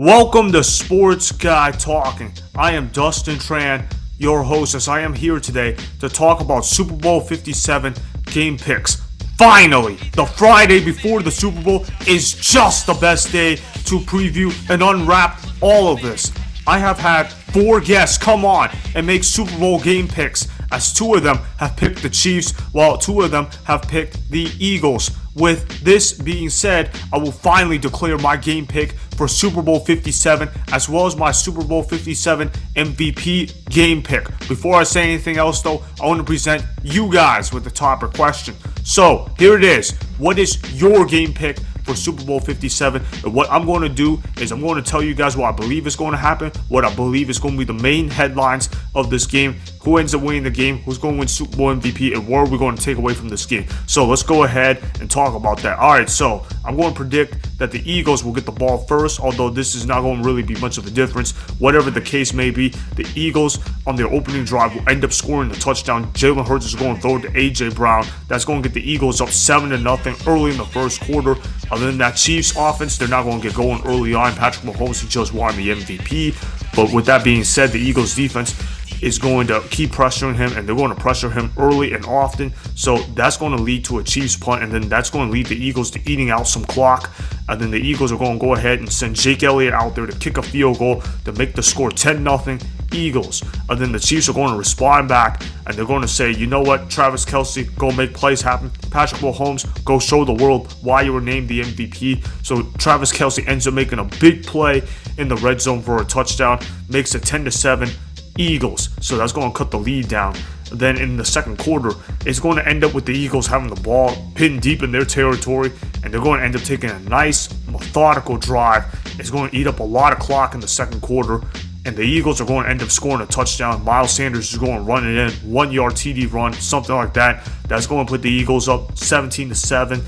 Welcome to Sports Guy Talking. I am Dustin Tran, your host, as I am here today to talk about Super Bowl 57 game picks. Finally, the Friday before the Super Bowl is just the best day to preview and unwrap all of this. I have had 4 guests come on and make Super Bowl game picks, as 2 of them have picked the Chiefs, while 2 of them have picked the Eagles. With this being said, I will finally declare my game pick for Super Bowl 57, as well as my Super Bowl 57 MVP game pick. Before I say anything else though, I want to present you guys with the topic question. So here it is. What is your game pick for Super Bowl 57? And what I'm going to do is I'm going to tell you guys what I believe is going to happen, what I believe is going to be the main headlines of this game, who ends up winning the game, who's going to win Super Bowl MVP, and what are we going to take away from this game. So let's go ahead and talk about that. Alright, so I'm going to predict that the Eagles will get the ball first, although this is not going to really be much of a difference. Whatever the case may be, the Eagles on their opening drive will end up scoring the touchdown. Jalen Hurts is going to throw it to A.J. Brown. That's going to get the Eagles up 7-0 early in the first quarter. Other than that, Chiefs offense, they're not going to get going early on. Patrick Mahomes, he just won the MVP. But with that being said, the Eagles defense is going to keep pressuring him, and they're going to pressure him early and often. So that's going to lead to a Chiefs punt, and then that's going to lead the Eagles to eating out some clock. And then the Eagles are going to go ahead and send Jake Elliott out there to kick a field goal to make the score 10-0 Eagles. And then the Chiefs are going to respond back, and they're going to say, you know what, Travis Kelce, go make plays happen. Patrick Mahomes, go show the world why you were named the MVP. So Travis Kelce ends up making a big play in the red zone for a touchdown, makes it 10-7 Eagles. So that's going to cut the lead down. Then in the second quarter, it's going to end up with the Eagles having the ball pinned deep in their territory, and they're going to end up taking a nice methodical drive. It's going to eat up a lot of clock in the second quarter, and the Eagles are going to end up scoring a touchdown. Miles Sanders is going to run it in, 1-yard TD run, something like that. That's going to put the Eagles up 17-7.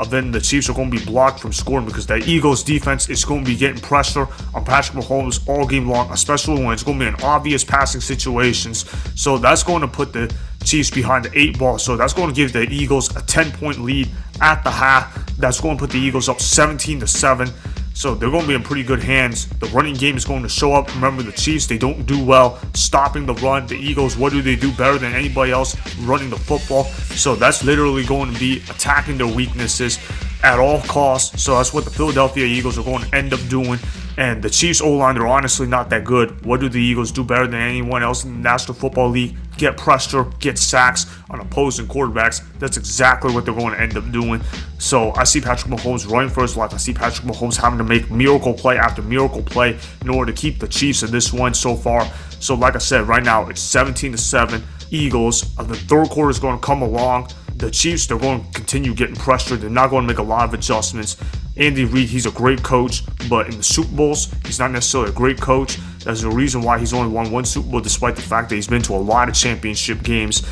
Then the Chiefs are going to be blocked from scoring because the Eagles defense is going to be getting pressure on Patrick Mahomes all game long, especially when it's going to be in obvious passing situations. So that's going to put the Chiefs behind the 8 ball. So that's going to give the Eagles a 10-point lead at the half. That's going to put the Eagles up 17-7. So they're going to be in pretty good hands. The running game is going to show up. Remember, the Chiefs, they don't do well stopping the run. The Eagles, what do they do better than anybody else? Running the football. So that's literally going to be attacking their weaknesses at all costs. So that's what the Philadelphia Eagles are going to end up doing. And the Chiefs O-line, they're honestly not that good. What do the Eagles do better than anyone else in the National Football League? Get pressure, get sacks on opposing quarterbacks. That's exactly what they're going to end up doing. So I see Patrick Mahomes running for his life. I see Patrick Mahomes having to make miracle play after miracle play in order to keep the Chiefs in this one so far. So like I said, right now it's 17-7 Eagles. The third quarter is going to come along. The Chiefs, they're going to continue getting pressured. They're not going to make a lot of adjustments. Andy Reid, he's a great coach, but in the Super Bowls, he's not necessarily a great coach. There's a reason why he's only won 1 Super Bowl, despite the fact that he's been to a lot of championship games.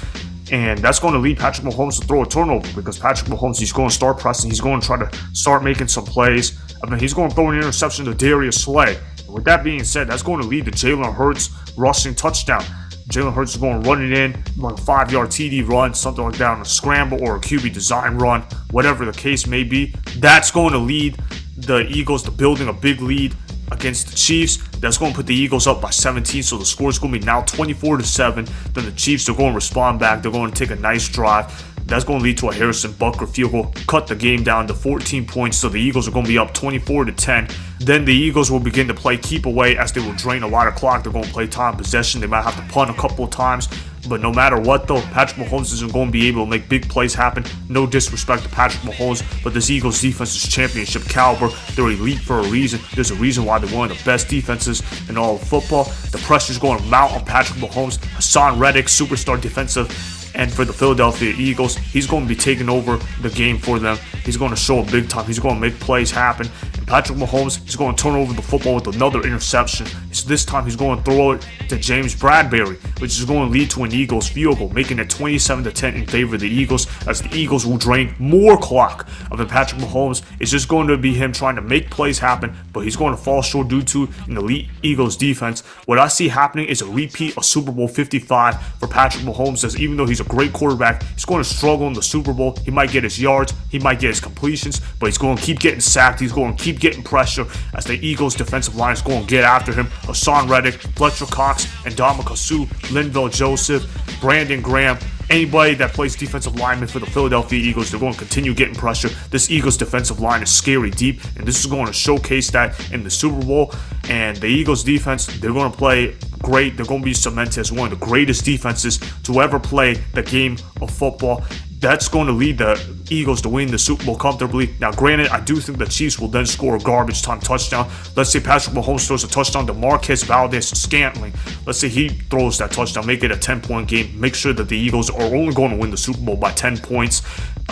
And that's going to lead Patrick Mahomes to throw a turnover, because Patrick Mahomes, he's going to start pressing. He's going to try to start making some plays. I mean, he's going to throw an interception to Darius Slay. And with that being said, that's going to lead to Jalen Hurts rushing touchdown. Jalen Hurts is going to run it in, like a 5-yard TD run, something like that, on a scramble or a QB design run, whatever the case may be. That's going to lead the Eagles to building a big lead against the Chiefs. That's going to put the Eagles up by 17, so the score is going to be now 24-7. Then the Chiefs are going to respond back. They're going to take a nice drive. That's going to lead to a Harrison Butker field goal, cut the game down to 14 points, so the Eagles are going to be up 24-10. Then the Eagles will begin to play keep away, as they will drain a lot of clock. They're going to play time possession. They might have to punt a couple of times. But no matter what, though, Patrick Mahomes isn't going to be able to make big plays happen. No disrespect to Patrick Mahomes, but this Eagles defense is championship caliber. They're elite for a reason. There's a reason why they're one of the best defenses in all of football. The pressure's going to mount on Patrick Mahomes. Haason Reddick, superstar defensive end for the Philadelphia Eagles, he's going to be taking over the game for them. He's going to show up big time. He's going to make plays happen. And Patrick Mahomes is going to turn over the football with another interception. His Hurts. This time he's going to throw it to James Bradbury, which is going to lead to an Eagles field goal, making it 27-10 in favor of the Eagles, as the Eagles will drain more clock. Of Patrick Mahomes, it's just going to be him trying to make plays happen, but he's going to fall short due to an elite Eagles defense. What I see happening is a repeat of Super Bowl 55 for Patrick Mahomes, as even though he's a great quarterback, he's going to struggle in the Super Bowl. He might get his yards, he might get his completions, but he's going to keep getting sacked. He's going to keep getting pressure as the Eagles defensive line is going to get after him. Haason Reddick, Fletcher Cox, and Ndamukong Suh, Linval Joseph, Brandon Graham, anybody that plays defensive lineman for the Philadelphia Eagles, they're going to continue getting pressure. This Eagles defensive line is scary deep, and this is going to showcase that in the Super Bowl. And the Eagles defense, they're going to play great. They're going to be cemented as one of the greatest defenses to ever play the game of football. That's going to lead the Eagles to win the Super Bowl comfortably. Now, granted, I do think the Chiefs will then score a garbage time touchdown. Let's say Patrick Mahomes throws a touchdown to Marquez Valdez-Scantling. Let's say he throws that touchdown, make it a 10-point game. Make sure that the Eagles are only going to win the Super Bowl by 10 points.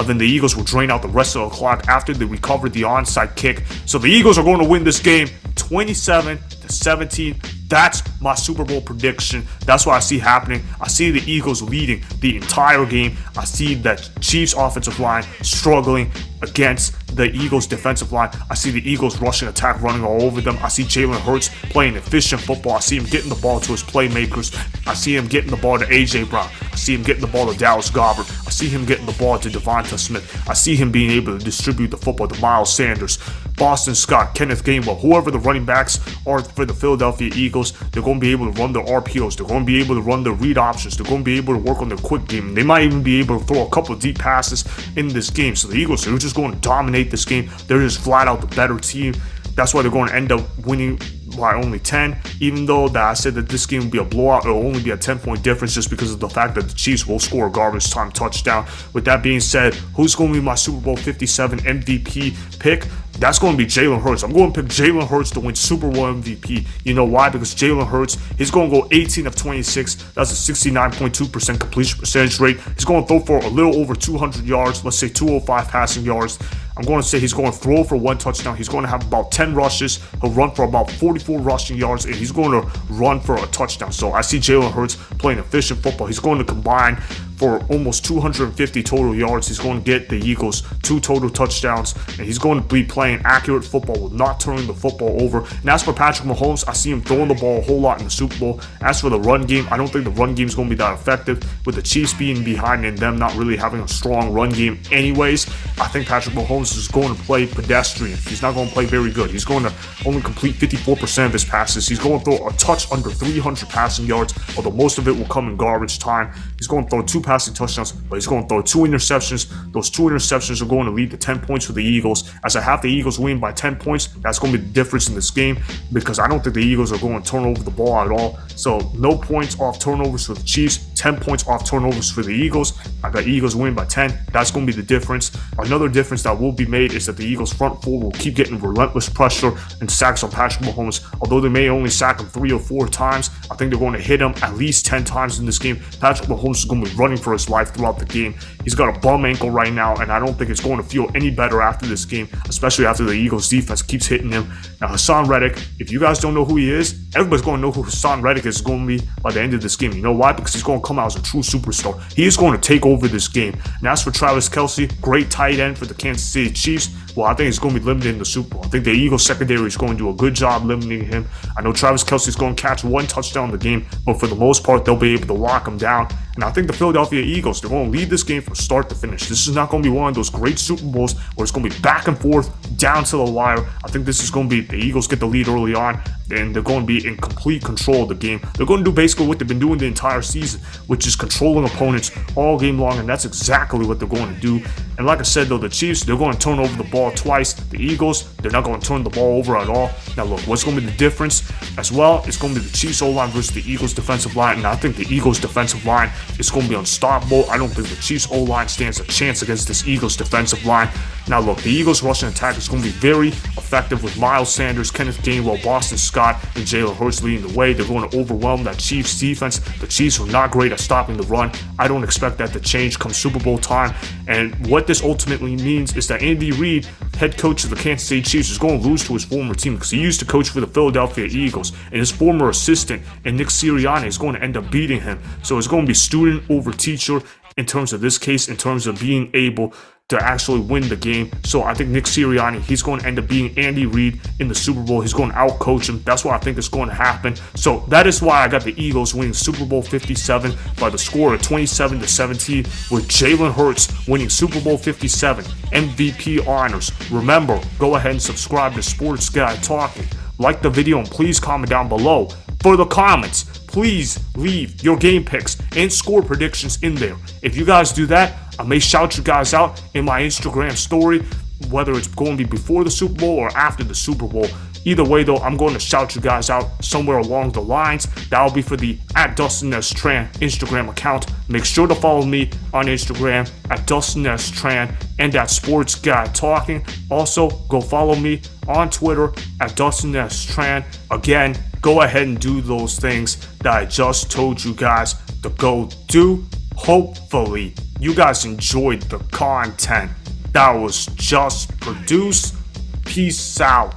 Then the Eagles will drain out the rest of the clock after they recover the onside kick. So the Eagles are going to win this game 27-17. That's my Super Bowl prediction. That's what I see happening. I see the Eagles leading the entire game. I see that Chiefs offensive line struggling against the Eagles defensive line. I see the Eagles rushing attack, running all over them. I see Jalen Hurts playing efficient football. I see him getting the ball to his playmakers. I see him getting the ball to A.J. Brown. I see him getting the ball to Dallas Goedert. I see him getting the ball to Devonta Smith. I see him being able to distribute the football to Miles Sanders, Boston Scott, Kenneth Gainwell, whoever the running backs are for the Philadelphia Eagles. They're going to be able to run their RPOs. They're going to be able to run their read options. They're going to be able to work on their quick game. They might even be able to throw a couple of deep passes in this game. So the Eagles are just going to dominate this game. They're just flat out the better team. That's why they're going to end up winning by only 10. Even though that I said that this game will be a blowout, it'll only be a 10-point difference just because of the fact that the Chiefs will score a garbage time touchdown. With that being said, who's going to be my Super Bowl 57 MVP pick? That's going to be Jalen Hurts. I'm going to pick Jalen Hurts to win Super Bowl MVP. You know why? Because Jalen Hurts, he's going to go 18 of 26. That's a 69.2% completion percentage rate. He's going to throw for a little over 200 yards. Let's say 205 passing yards. I'm going to say he's going to throw for 1 touchdown. He's going to have about 10 rushes. He'll run for about 44 rushing yards, and he's going to run for a touchdown. So I see Jalen Hurts playing efficient football. He's going to combine for almost 250 total yards. He's going to get the Eagles 2 total touchdowns, and he's going to be playing accurate football with not turning the football over. And as for Patrick Mahomes, I see him throwing the ball a whole lot in the Super Bowl. As for the run game, I don't think the run game is going to be that effective with the Chiefs being behind and them not really having a strong run game anyways. I think Patrick Mahomes is going to play pedestrian. He's not going to play very good. He's going to only complete 54% of his passes. He's going to throw a touch under 300 passing yards, although most of it will come in garbage time. He's going to throw 2 passing touchdowns, but he's going to throw 2 interceptions. Those 2 interceptions are going to lead to 10 points for the Eagles. As I have the Eagles win by 10 points, that's going to be the difference in this game because I don't think the Eagles are going to turn over the ball at all. So no points off turnovers for the Chiefs, 10 points off turnovers for the Eagles. I got Eagles win by 10. That's going to be the difference. Another difference that will be made is that the Eagles front four will keep getting relentless pressure and sacks on Patrick Mahomes. Although they may only sack him 3 or 4 times, I think they're going to hit him at least 10 times in this game. Patrick Mahomes is going to be running for his life throughout the game. He's got a bum ankle right now, and I don't think it's going to feel any better after this game, especially after the Eagles defense keeps hitting him. Now, Haason Reddick, if you guys don't know who he is, everybody's going to know who Haason Reddick is going to be by the end of this game. You know why? Because he's going to come out as a true superstar. He is going to take over this game. And as for Travis Kelce, great tight end for the Kansas City Chiefs. Well, I think he's going to be limited in the Super Bowl. I think the Eagles secondary is going to do a good job limiting him. I know Travis Kelce is going to catch 1 touchdown in the game, but for the most part, they'll be able to lock him down. And I think the Philadelphia Eagles, they're going to lead this game from start to finish. This is not going to be one of those great Super Bowls where it's going to be back and forth, down to the wire. I think this is going to be the Eagles get the lead early on, and they're going to be in complete control of the game. They're going to do basically what they've been doing the entire season, which is controlling opponents all game long, and that's exactly what they're going to do. And like I said, though, the Chiefs, they're going to turn over the ball twice. The Eagles, they're not going to turn the ball over at all. Now, look, what's going to be the difference as well? It's going to be the Chiefs O-line versus the Eagles defensive line, and I think the Eagles defensive line is going to be unstoppable. I don't think the Chiefs O-line stands a chance against this Eagles defensive line. Now look, the Eagles rushing attack is going to be very effective with Miles Sanders, Kenneth Gainwell, Boston Scott, and Jalen Hurts leading the way. They're going to overwhelm that Chiefs defense. The Chiefs are not great at stopping the run. I don't expect that to change come Super Bowl time. And what this ultimately means is that Andy Reid, head coach of the Kansas City Chiefs, is going to lose to his former team because he used to coach for the Philadelphia Eagles, and his former assistant and Nick Sirianni is going to end up beating him. So it's going to be student over teacher in terms of this case, in terms of being able to actually win the game. So I think Nick Sirianni, he's going to end up being Andy Reid in the Super Bowl. He's going to outcoach him. That's what I think is going to happen. So that is why I got the Eagles winning Super Bowl 57 by the score of 27-17, with Jalen Hurts winning Super Bowl 57 MVP honors. Remember, go ahead and subscribe to Sports Guy Talking. Like the video and please comment down below. For the comments, please leave your game picks and score predictions in there. If you guys do that, I may shout you guys out in my Instagram story, whether it's going to be before the Super Bowl or after the Super Bowl. Either way though, I'm going to shout you guys out somewhere along the lines. That'll be for the @DustinTran Instagram account. Make sure to follow me on Instagram @DustinTran and @SportsGuyTalking. Also, go follow me on Twitter @DustinTran. Again, go ahead and do those things that I just told you guys to go do. Hopefully, you guys enjoyed the content that was just produced. Peace out.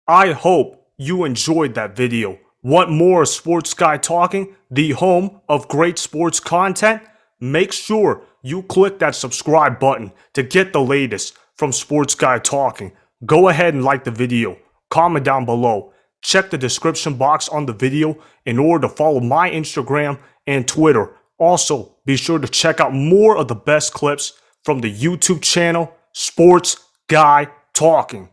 I hope you enjoyed that video. Want more Sports Guy Talking, the home of great sports content? Make sure you click that subscribe button to get the latest from Sports Guy Talking. Go ahead and like the video, comment down below, check the description box on the video in order to follow my Instagram and Twitter. Also, be sure to check out more of the best clips from the YouTube channel Sports Guy Talking.